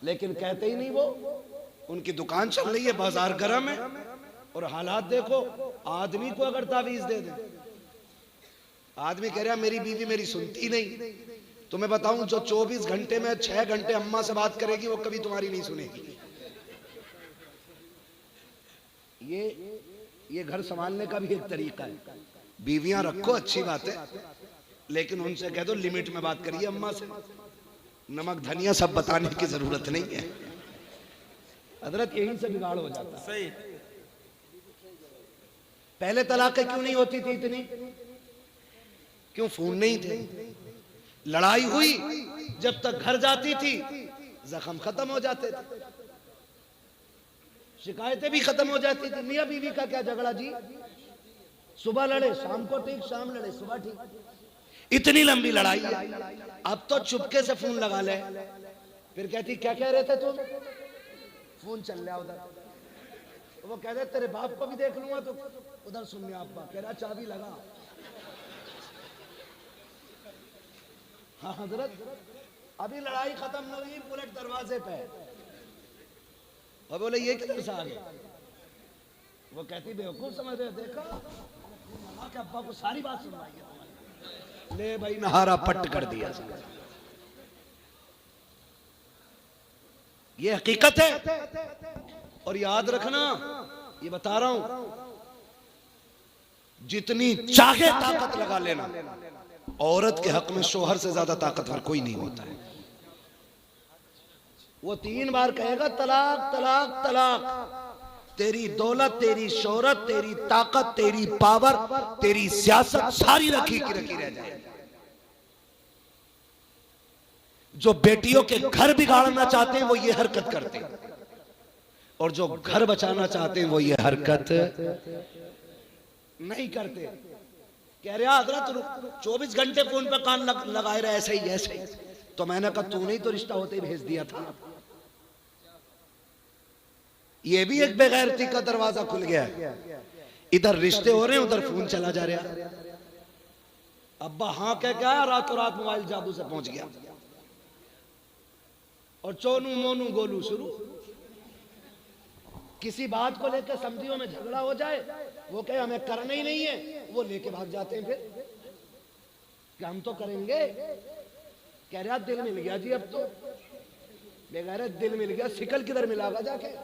लेकिन कहते ही नहीं वो। उनकी दुकान चल रही है, बाजार गर्म है, और हालात देखो। आदमी को अगर तावीज दे दे, आदमी कह रहा मेरी बीवी मेरी सुनती नहीं। तो मैं बताऊं, जो 24 घंटे में 6 घंटे अम्मा से बात करेगी वो कभी तुम्हारी नहीं सुनेगी। ये घर संभालने का भी एक तरीका है। बीवियां रखो अच्छी बात है, लेकिन उनसे कह दो लिमिट में बात करिए अम्मा से। नमक धनिया सब बताने की जरूरत नहीं है। हजरत यहीं से बिगाड़ हो जाता। सही। पहले तलाक़ें क्यों नहीं होती थी इतनी? क्यों? फोन नहीं थे। लड़ाई हुई, जब तक घर जाती थी जख्म खत्म हो जाते थे, शिकायतें भी खत्म हो जाती थी। मियां बीवी का क्या झगड़ा जी? सुबह लड़े शाम को ठीक, शाम लड़े सुबह ठीक। इतनी लंबी लड़ाई है। अब तो चुपके से फोन लगा ले, फिर कहती क्या कह रहे थे तुम? फोन चल रहा उधर। वो कह रहे तेरे बाप को भी देख लूंगा तो उधर सुन लिया। अब्बा कह रहा चाबी लगा। हाँ हजरत, अभी लड़ाई खत्म न हुई, बुलेट दरवाजे पे। और बोले ये किधर से आ गए? वो कहती बेवकूफ समझ रहे, देखा के अब्बा को सारी बात सुनवाई है। ले भाई नहारा पट्ट कर दिया। ये हकीकत है। और याद रखना, ये बता रहा हूं, जितनी चाहे ताकत लगा लेना, औरत के हक में शोहर से ज्यादा ताकतवर कोई नहीं होता है। वो 3 बार कहेगा तलाक तलाक तलाक। तेरी दौलत, तेरी शोहरत, तेरी ताकत, तेरी पावर, तेरी सियासत सारी रखी की रखी रह जाए। जो बेटियों के घर बिगाड़ना चाहते हैं वो ये हरकत करते हैं, और जो घर बचाना चाहते हैं वो ये हरकत नहीं करते। कह रहे हजरत 24 घंटे फोन पे कान लगाए रहे, ऐसे ही ऐसे ही। तो मैंने कहा तूने ही तो रिश्ता होते ही भेज दिया था। ये भी एक बेगैरती का दरवाजा खुल गया है। इधर रिश्ते हो रहे हैं, उधर फोन चला जा रहा है। अब्बा हाँ कह के आया, रातों रात मोबाइल जादू से पहुंच गया, और चोनू मोनू गोलू शुरू। किसी बात को लेकर समझियों में झगड़ा हो जाए, वो कहे हमें करना ही नहीं है, वो लेके भाग जाते हैं। फिर कि हम तो करेंगे। कह रहा दिल मिल गया जी, अब तो बेगैरत दिल मिल गया, सिकल किधर मिलागा जाके।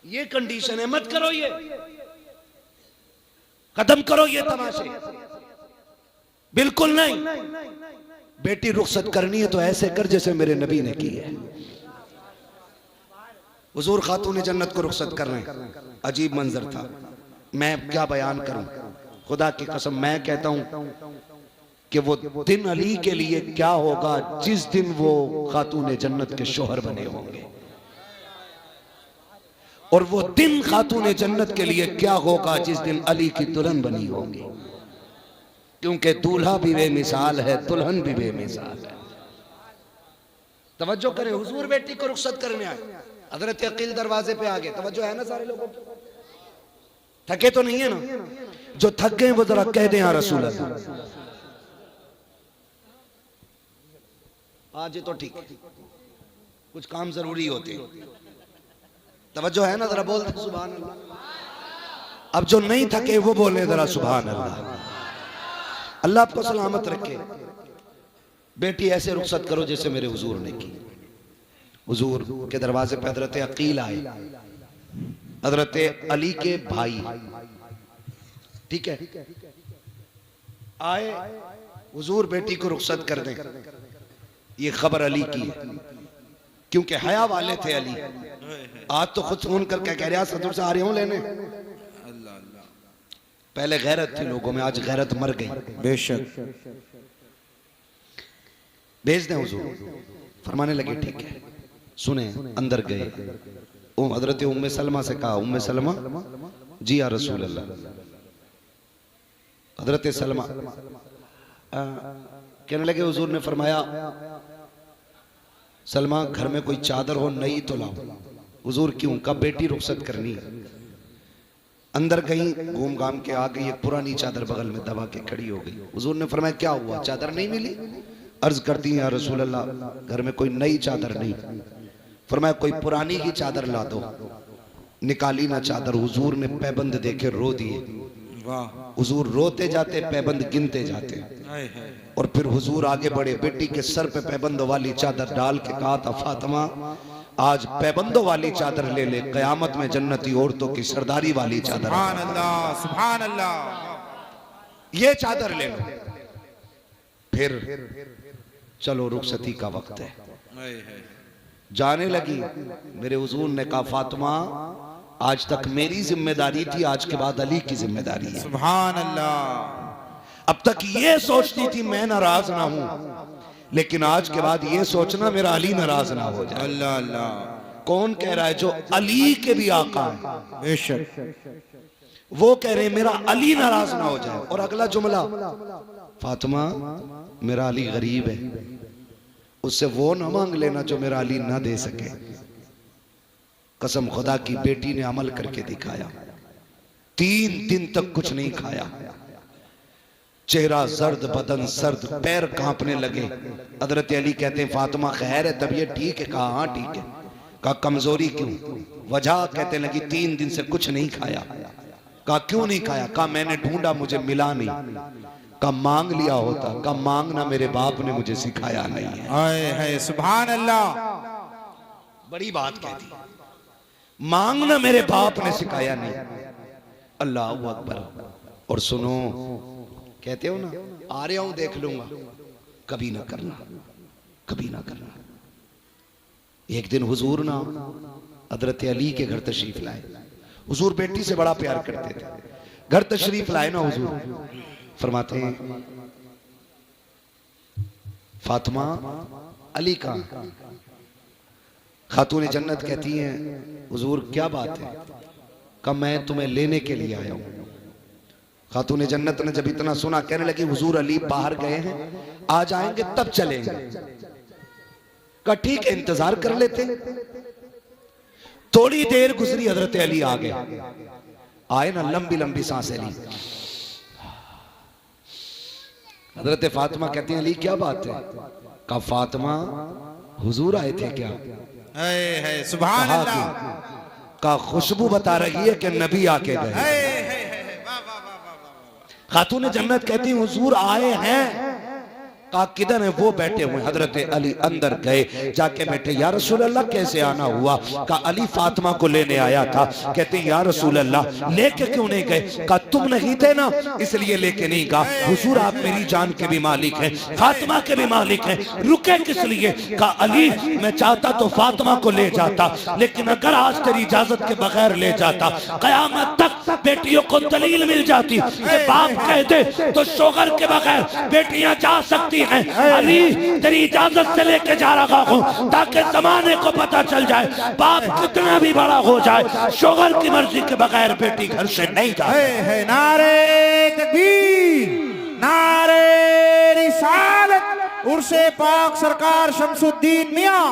ये कंडीशन है, मत करो, ये खत्म करो ये तमाशे, बिल्कुल नहीं। बेटी रुखसत करनी है तो ऐसे कर जैसे मेरे नबी ने की है। हुजूर खातून जन्नत को रुखसत कर रहे हैं, अजीब मंजर था। मैं क्या बयान करूं, खुदा की कसम मैं कहता हूं कि वो दिन अली के लिए क्या होगा जिस दिन वो खातून जन्नत के शोहर बने होंगे, और वो दिन खातून जन्नत के लिए क्या होगा जिस दिन अली की दुल्हन बनी होगी। क्योंकि दूल्हा भी बेमिसाल है, दुल्हन भी बेमिसाल है। तवज्जो करें, हुजूर बेटी को रुखसत करने आए, हजरत अकील दरवाजे पे आ गए। तवज्जो है ना सारे लोगों को? थके तो नहीं है ना? जो थक गए वो जरा कह दें या रसूल अल्लाह। आज तो ठीक, कुछ काम जरूरी होते। तवज्जो है ना? जरा बोल दे सुभान अल्लाह। अब जो नहीं थके वो बोले जरा सुभान अल्लाह। अल्लाह आपको सलामत रखे। बेटी ऐसे रुखसत करो जैसे मेरे हुजूर ने की। हुजूर के दरवाजे पे हजरत अकील आए, हजरत अली के भाई, ठीक है, आए। हुजूर बेटी को रुखसत कर दें, ये खबर अली की है, क्योंकि हया वाले थे अली। आज तो खुद फोन करके कह रहा सदर से आ रहे हो लेने। पहले गैरत थी लोगों में, आज गैरत मर गई। बेशक भेज दें हुजूर। फरमाने लगे ठीक है। सुने, अंदर गए, हजरत उम्मे सलमा से कहा, उम्मे सलमा जी या रसूल अल्लाह। हजरत सलमा कहने लगे, हुजूर ने फरमाया सलमा घर में कोई चादर हो नई तो लाओ। हुजूर क्यों? का बेटी रुखसत करनी है। अंदर गई, घूम घाम के आ गई, एक पुरानी चादर बगल में दबा के खड़ी हो गई। हुजूर ने फरमाया क्या हुआ, चादर नहीं मिली? अर्ज करती है या रसूल अल्लाह, घर में कोई नई चादर नहीं। फरमाया कोई पुरानी की चादर ला दो। निकाली ना चादर, हुजूर ने पैबंद देखे रो दिए। हुजूर रोते जाते, पैबंद गिनते जाते, और फिर हुजूर आगे बढ़े, बेटी के सर पे पैबंद वाली चादर डाल के कहा था, फातिमा आज पैबंदों वाली चादर ले ले, कयामत में जन्नती औरतों की सरदारी वाली चादर। सुभान अल्लाह, सुभान अल्लाह। ये चादर ले लो। फिर चलो रुखसती का वक्त है। जाने लगी। मेरे हुजूर ने कहा, फातिमा आज तक मेरी जिम्मेदारी थी, आज के बाद अली की जिम्मेदारी है। सुभान अल्लाह। अब तक ये सोचती थी मैं नाराज ना हूं, लेकिन आज के बाद ये सोचना मेरा अली नाराज ना हो जाए। अल्लाह अल्लाह। कौन कह रहा है? जो अली के भी आका है, बेशक वो कह रहे हैं मेरा अली नाराज ना हो जाए। और अगला जुमला, फातिमा मेरा अली गरीब है, उससे वो ना मांग लेना जो मेरा अली ना दे सके। कसम खुदा की, बेटी ने अमल करके दिखाया। 3 दिन तक कुछ नहीं खाया। चेहरा जर्द, बदन सर्द, पैर कांपने लगे। हजरत अली कहते हैं फातिमा खैर है, तबीयत ठीक है? कहा हाँ ठीक है। कहा कमजोरी क्यों? वजह कहते लगी 3 दिन से कुछ नहीं खाया। कहा क्यों नहीं खाया? कहा मैंने ढूंढा मुझे मिला नहीं। कहा मांग लिया होता। कहा मांगना मेरे बाप ने मुझे सिखाया नहीं है। हाय हाय सुभान अल्लाह, बड़ी बात कह दी, मांगना मेरे बाप ने सिखाया नहीं। अल्लाह अकबर। और सुनो, कहते हो ना आ रहा हूं देख लूंगा, कभी ना करना, कभी ना करना। एक दिन हुजूर ना हजरत अली के घर तशरीफ लाए। हुजूर बेटी से बड़ा प्यार करते थे। घर तशरीफ लाए ना हुजूर, फरमाते हैं फातिमा अली कहां? खातून जन्नत कहती हैं हुजूर क्या बात है? कहा मैं तुम्हें लेने के लिए आया हूं। खातून जन्नत ने जब इतना सुना कहने लगी हुजूर अली बाहर गए हैं, आ जाएंगे तब चलेंगे। कहा ठीक है इंतजार कर लेते। थोड़ी देर गुजरी, हजरत अली आ गए। आए ना, लंबी लंबी सांसें ली। हजरत फातिमा कहती हैं अली क्या बात है? कहा फातिमा हुजूर आए थे क्या? है सुभान अल्लाह। का खुशबू बता रही है कि नबी आके गए। खातून जन्नत कहती हुजूर आए हैं। कहा किधर है? वो बैठे हुए। हजरत अली अंदर गए, जाके बैठे। या रसूल अल्लाह कैसे आना हुआ? कहा अली फातिमा को लेने आया था। कहते या रसूल अल्लाह लेके क्यों नहीं गए? कहा तुम नहीं थे ना इसलिए लेके नहीं गया। हुजूर आप मेरी जान के भी मालिक हैं, फातिमा के भी मालिक हैं, रुके किस लिए? कहा अली मैं चाहता तो फातिमा को ले जाता, लेकिन अगर आज तेरी इजाजत के बगैर ले जाता कयामत तक बेटियों को दलील मिल जाती कि बाप कह दे तो शोहर के बगैर बेटियां जा सकती हैं। अली तेरी इजाजत से लेके जा रहा हूं ताकि जमाने को पता चल जाए बाप कितना भी बड़ा हो जाए, शोहर की मर्जी के बगैर बेटी घर से नहीं जाए। नारे तकबीर, नारे रिसालत, उर्से पाक सरकार शमसुद्दीन मियां।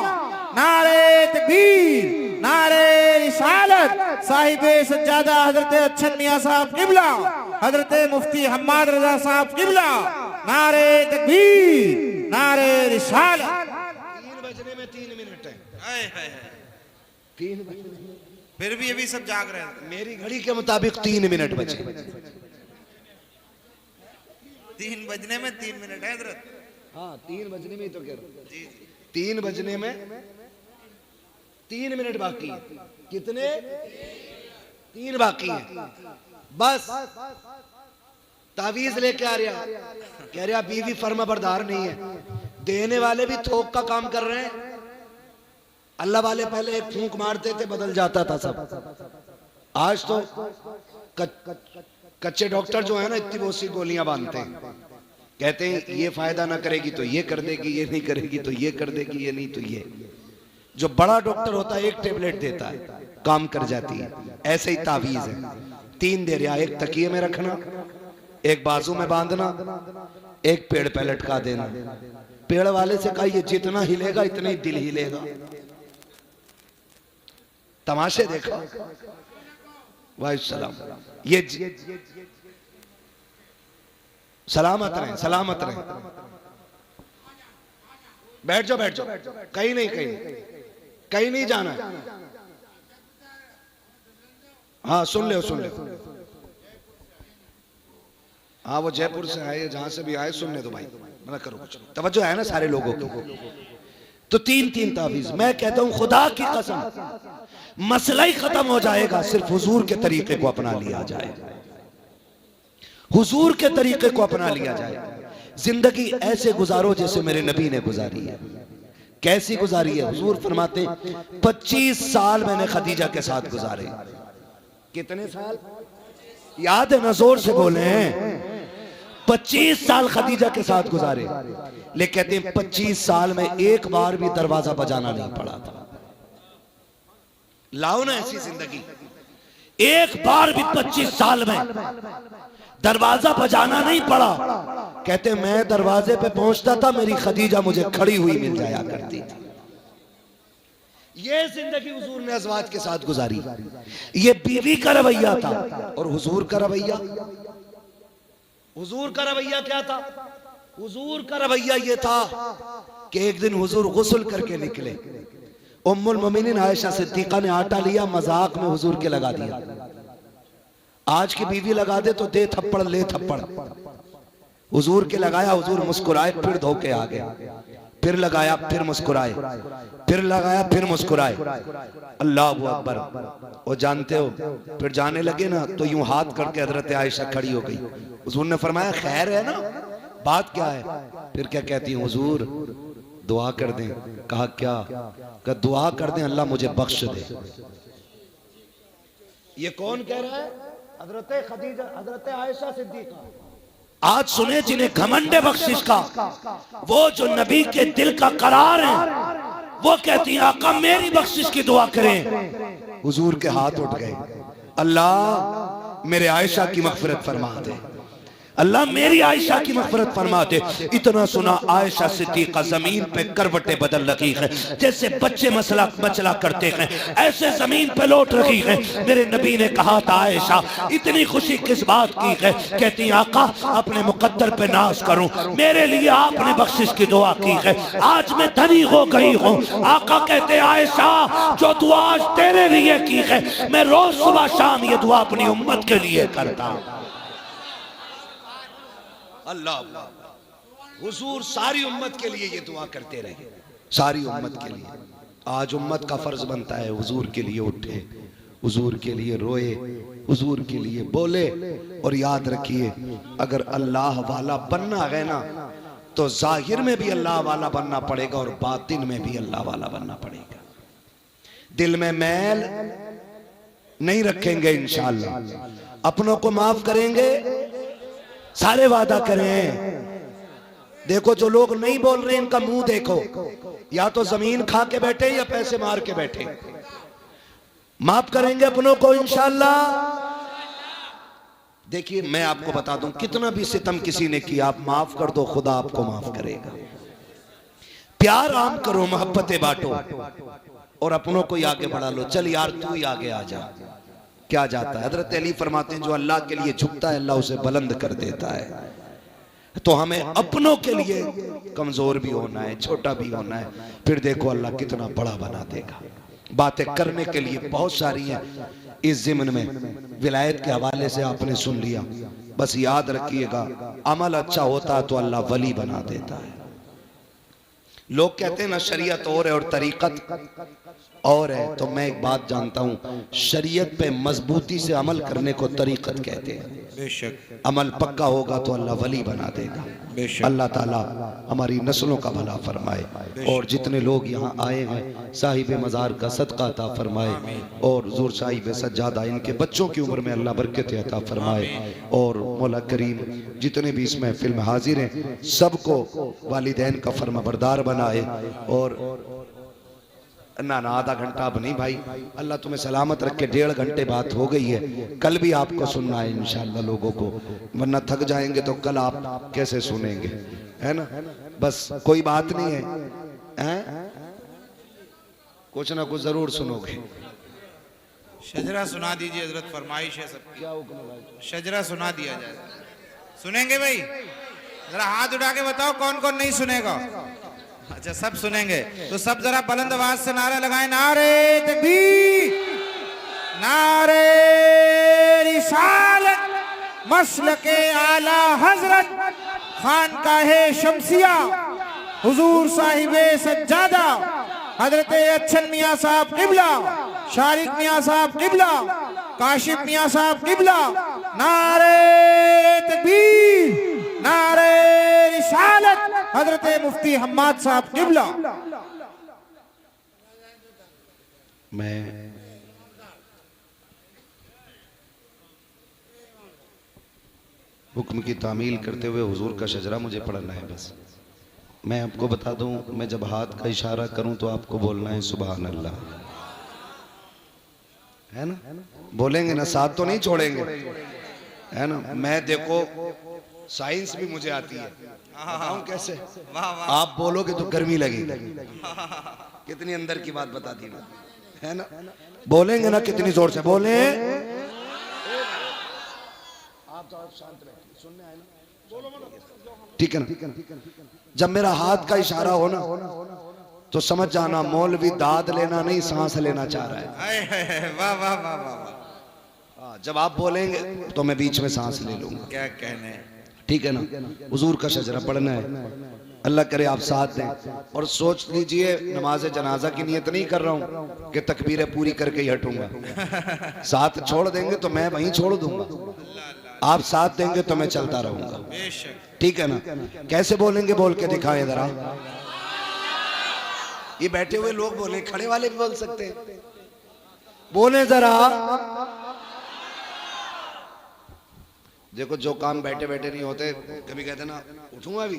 नारे तकबीर, नारे रिसालत, साहिबे सज्जादा हजरत अच्छन मियां साहब किबला, हजरत मुफ्ती हम्माद रजा साहब किबला। नारे तकबीर, नारे रिसालत। 3 बजने में 3 मिनट है। हाय हाय हाय। 3 बजने फिर भी अभी सब जाग रहे हैं। मेरी घड़ी के मुताबिक 3 मिनट बचे। 3 बजने में 3 मिनट है हजरत। हाँ 3 बजने में ही तो कह रहा हूं। जी 3 बजने में 3 मिनट बाकी है। कितने? 3 बाकी है। बस तावीज लेके आ रहा, कह रहा बीवी फर्मा बरदार नहीं है। देने वाले भी थोक का काम कर रहे हैं। अल्लाह वाले पहले एक फूंक मारते थे बदल जाता था सब। आज तो कच्चे डॉक्टर जो है ना इतनी बहुत सी गोलियां बांधते हैं, कहते हैं ये फायदा ना करेगी तो ये कर देगी, ये नहीं करेगी तो ये कर देगी, ये नहीं तो ये। जो बड़ा डॉक्टर होता है एक टेबलेट देता है, काम कर जाती है। ऐसे ही तावीज है, 3 दे रहा, एक तकिए में रखना, एक बाजू में बांधना, एक पेड़ पे लटका देना। पेड़ वाले से कहा ये जितना हिलेगा इतना ही दिल हिलेगा। तमाशे देखो। वाहिसलाम, ये सलामत रहे, सलामत रहे। बैठ जाओ, बैठ जाओ, कहीं नहीं, कहीं नहीं जाना। हाँ सुन ले, सुन ले। हाँ वो जयपुर से आए, जहां से भी आए, सुनने दो भाई, मना करो कुछ। तवज्जो है ना सारे लोगों की। तो 3 तावीज। मैं कहता हूं खुदा की कसम मसला ही खत्म हो जाएगा सिर्फ हुजूर के तरीके को अपना लिया जाए। हुजूर के तरीके को अपना लिया जाए। जिंदगी ऐसे गुजारो जैसे मेरे नबी ने गुजारी है। कैसी गुजारी है? हुजूर फरमाते 25 साल मैंने खदीजा के साथ गुजारे। कितने साल याद है ना? जोर से बोले हैं। 25 साल खदीजा के साथ गुजारे। लेकिन कहते हैं 25 साल में एक बार भी दरवाजा बजाना नहीं पड़ा था। लाओ ना ऐसी जिंदगी। एक बार भी 25 साल में दरवाजा बजाना नहीं पड़ा। कहते मैं दरवाजे पे पहुंचता था, मेरी खदीजा मुझे खड़ी हुई मिल जाया करती थी। ये जिंदगी हुजूर ने अज़वाज के साथ गुजारी। ये बीवी का रवैया था। और हुजूर का रवैया हुजूर का रवैया क्या था? हुजूर का रवैया ये था कि एक दिन हुजूर गुस्ल करके निकले। उम्मुल मोमिनीन आयशा सिद्दीका ने आटा लिया, मजाक में हुजूर के लगा दिया। आज की बीवी लगा दे तो दे थप्पड़ ले थप्पड़। हुजूर के लगाया, हुजूर मुस्कुराए, फिर धो के आ गए। फिर लगाया, फिर मुस्कुराए, फिर लगाया, फिर मुस्कुराए। अल्लाह अकबर। वो जानते हो, फिर जाने लगे ना तो यूं हाथ करके हजरत आयशा खड़ी हो गई। हुजूर ने फरमाया खैर है ना, बात क्या है? फिर क्या कहती हैं? हुजूर दुआ कर दें। कहा क्या? कहा दुआ कर दें अल्लाह मुझे बख्श दे। ये कौन कह रहा है? हजरत खदीजा, हजरत आयशा सिद्दीका। आज सुने जिन्हें घमंड है बख्शिश का, वो जो नबी के दिल का करार है, वो कहती है आका मेरी बख्शिश की दुआ करें। हुजूर के हाथ उठ गए, अल्लाह मेरे आयशा की मगफिरत फरमा दे, अल्लाह मेरी आयशा की मगफिरत फरमा दे। इतना सुना आयशा सिद्दीका जमीन पे करवटें बदल रही है, जैसे बच्चे मसला मचला करते हैं ऐसे जमीन पे लौट रही है। मेरे नबी ने कहा था आयशा इतनी खुशी किस बात की है? कहती आका अपने मुकद्दर पे नाज करूं, मेरे लिए आपने बख्शिश की दुआ की है, आज मैं धनी हो गई हूं। आका कहते आयशा जो दुआ आज तेरे लिए की है, मैं रोज सुबह शाम ये दुआ अपनी उम्मत के लिए करता हूं। अल्लाह, हुजूर सारी उम्मत के लिए ये दुआ करते रहे, सारी उम्मत के लिए। आज उम्मत का फर्ज बनता है हुजूर के लिए उठे, हुजूर के लिए रोए, हुजूर के लिए बोले। और याद रखिए अगर अल्लाह वाला बनना है ना तो जाहिर में भी अल्लाह वाला बनना पड़ेगा और बातिन में भी अल्लाह वाला बनना पड़ेगा। दिल में मैल नहीं रखेंगे इंशाअल्लाह, अपनों को माफ करेंगे, सारे वादा करें। देखो जो लोग नहीं बोल रहे इनका मुंह देखो, या तो जमीन खा के बैठे या पैसे मार के बैठे। माफ करेंगे अपनों को इंशाअल्लाह। देखिए मैं आपको बता दूं, कितना भी सितम किसी ने किया आप माफ कर दो, खुदा आपको माफ करेगा। प्यार आम करो, मोहब्बतें बांटो और अपनों को ही आगे बढ़ा लो। चल यार तू ही आगे आ जा, क्या जाता है? हजरत अली फरमाते हैं जो अल्लाह के लिए झुकता है अल्लाह उसे बुलंद कर देता है। तो हमें अपनों के लिए कमजोर भी होना है, छोटा भी होना है, फिर देखो अल्लाह कितना बड़ा बना देगा। बातें करने के लिए बहुत सारी हैं इस ज़िम्न में। विलायत के हवाले से आपने सुन लिया, बस याद रखिएगा अमल अच्छा होता है तो अल्लाह वली बना देता है। लोग कहते हैं ना शरीयत और है और तरीकत और है, तो मैं एक बात जानता हूँ, शरीयत पे मजबूती से अमल करने को तरीकत कहते हैं। बेशक अमल पक्का होगा तो अल्लाह वली बना देगा। अल्लाह ताला हमारी नस्लों का भला फरमाए और जितने लोग यहाँ आए हैं साहिब मज़ार का सदका अता फरमाए और हुज़ूर साहिब सज्जादा इनके बच्चों की उम्र में अल्लाह बरकत अता फरमाए और मौला करीम जितने भी इस महफिल में हाजिर हैं सबको वालिदैन का फरमाबरदार बनाए। और ना आधा घंटा अब नहीं भाई, अल्लाह तुम्हें सलामत रख के 1.5 घंटे बात हो गई है। कल भी आपको सुनना है इंशाअल्लाह लोगों को, वरना थक जाएंगे तो कल आप कैसे सुनेंगे, है ना? बस कोई बात नहीं है, कुछ ना कुछ जरूर सुनोगे। शजरा सुना दीजिए हजरत, फरमाइश है सबकी। क्या हुक्म है? शजरा सुना दिया जाए। सुनेंगे भाई? जरा हाथ उठा के बताओ कौन कौन नहीं सुनेगा। अच्छा सब सुनेंगे तो सब जरा बुलंद आवाज से नारा लगाएं, नारे तकबीर, नारे रिसालत, मसलके आला हजरत खानकाहे शमसिया हुजूर साहिबे सज्जादा हजरत अच्छन मियां साहब किबला, शारिक मियां साहब किबला, काशिफ मियां साहब किबला। नारे तकबीर, नारे रिसालत, हजरत मुफ्ती हम्माद साहब किबला। मैं हुक्म की तामील करते हुए हुजूर का शजरा मुझे पढ़ना है। बस मैं आपको बता दूं, मैं जब हाथ का इशारा करूं तो आपको बोलना है सुभान अल्लाह, है ना? बोलेंगे ना, साथ तो नहीं छोड़ेंगे, है ना? मैं देखो साइंस भी मुझे आती है, बताऊं कैसे? आप बोलोगे तो गर्मी लगेगी। कितनी अंदर की बात बता दी मैं, है ना? बोलेंगे ना कितनी जोर से बोले। आप शांत बैठिए, सुनने आए ना। ठीक है ना। जब मेरा हाथ का इशारा हो ना तो समझ जाना मौलवी दाद लेना नहीं सांस लेना चाह रहा है। हाय हाय हाय, वाह वाह वाह वाह वाह, जब आप बोलेंगे तो मैं बीच में सांस ले लूंगा। क्या कहने। ठीक है ना। हुजूर का शजरा पढ़ना है। अल्लाह करे आप साथ दें। और सोच लीजिए नमाज जनाजा की नियत नहीं कर रहा हूं कि तकबीरें पूरी करके ही हटूंगा। साथ छोड़ देंगे तो मैं वहीं छोड़ दूंगा, आप साथ देंगे तो मैं चलता रहूंगा। बेशक। ठीक है ना। कैसे बोलेंगे बोल के दिखाएं जरा। ये बैठे हुए लोग बोले, खड़े वाले भी बोल सकते हैं, बोले जरा। देखो जो काम बैठे बैठे नहीं होते, कभी कहते ना उठूंगा भी,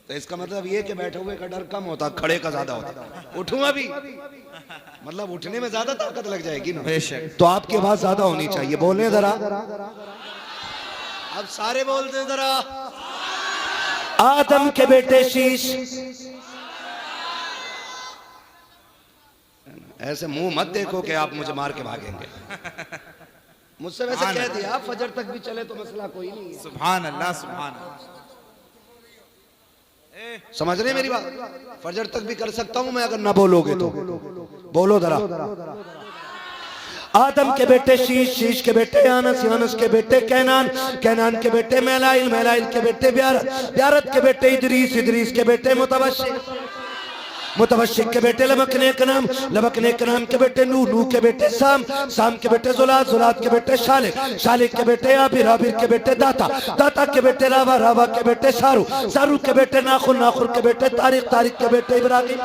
तो इसका मतलब ये कि बैठे हुए का डर कम होता, खड़े का ज्यादा होता। उठूंगा भी मतलब उठने में ज्यादा ताकत लग जाएगी ना। बेशक। तो आपकी आवाज ज्यादा होनी चाहिए, बोले जरा। अब सारे बोलते जरा। आदम के बेटे शीश, ऐसे मुंह मत देखो कि आप मुझे मार के भागेंगे। मुझसे वैसे कह दिया फजर तक भी चले तो मसला कोई नहीं है। सुभान अल्लाह सुभान अल्लाह। समझ रहे मेरी बात। फजर तक भी कर सकता हूं मैं अगर ना बोलोगे तो। बोलो जरा। आदम के बेटे शीश, शीश के बेटे यानस, यानस के बेटे कैनान, कैनान के बेटे मैलाइल, मैलाइल के बेटे ब्यारत, ब्यारत के बेटे इदरीस, इदरीस के बेटे मुतवश्शिक, मुतवश्शिक के बेटे लबकने का नाम, लबकने के नाम के बेटे नूह, नूह के बेटे साम, साम के बेटे जुलात, जुलात के बेटे शालिक, शालिक के बेटे आबिर, आबिर के बेटे दाता, दाता के बेटे रावा, रावा के बेटे शारू, शारू के बेटे नाखुर, नाखुर के बेटे तारिक, तारिक के बेटे इब्राहिम,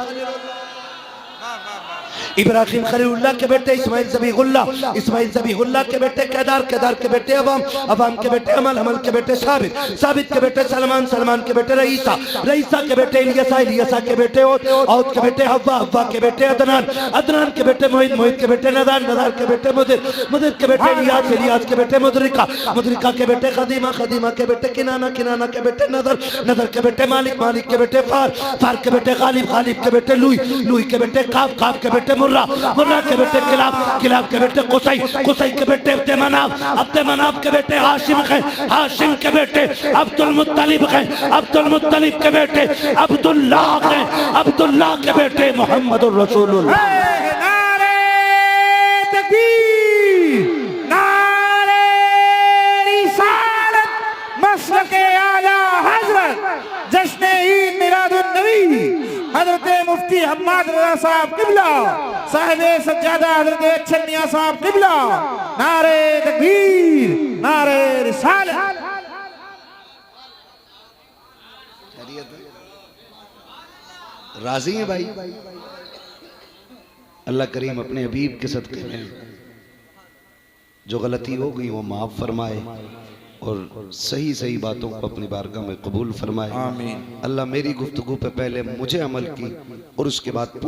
इब्राहिम खलीलुल्लाह के बेटे इस्माइल ज़बीहुल्लाह, इस्माइल ज़बीहुल्लाह के बेटे केदार, केदार के बेटे अवाम, अवाम के बेटे अमल, अमल के बेटे साबित, साबित के बेटे सलमान, सलमान के बेटे रईसा, रईसा के बेटे इलियसा, इलियसा के बेटे औद, औद के बेटे हव्वा, हव्वा के बेटे अदनान, अदनान के बेटे मोहित, मोहित के बेटे नदार, नदार के बेटे मुदिर, मुदिर के बेटे इलियास, इलियास के बेटे मुदरिका, मुदरिका के बेटे खदीमा, खदीमा के बेटे किनाना, किनाना के बेटे नदर, नदर के बेटे मालिक, मालिक के बेटे फार, फार के बेटे गालिब, गालिब के बेटे लुई, लुई के बेटे काफ, काफ के बेटे मुर्रा, मुर्रा के बेटे किलाब, किलाब के बेटे कुसै, कुसै के बेटे अब्दे मनाफ, अब्दे मनाफ के बेटे हाशिम हैं, हाशिम के बेटे अब्दुल मुत्तलिब हैं, अब्दुल मुत्तलिब के बेटे अब्दुल्लाह हैं, अब्दुल्लाह के बेटे मोहम्मदुर रसूलुल्लाह। नारे तकबीर, नारे रिसालत, मसलके आला हजरत, जश्न ईद मिलादुन नबी, हजरत मुफ्ती हम्माद रज़ा साहब किबला, साहिबे सज्जादा हजरत अच्छे मियां साहब किबला। नारे तकबीर, नारे रिसालत। राजी हैं भाई। अल्लाह करीम अपने हबीब के सदक़े में जो गलती हो गई वो माफ फरमाए और सही सही बातों को अपनी बारगाह में कबूल फरमाए। आमीन। अल्लाह मेरी गुफ्तगू पे पहले मुझे अमल की और उसके बाद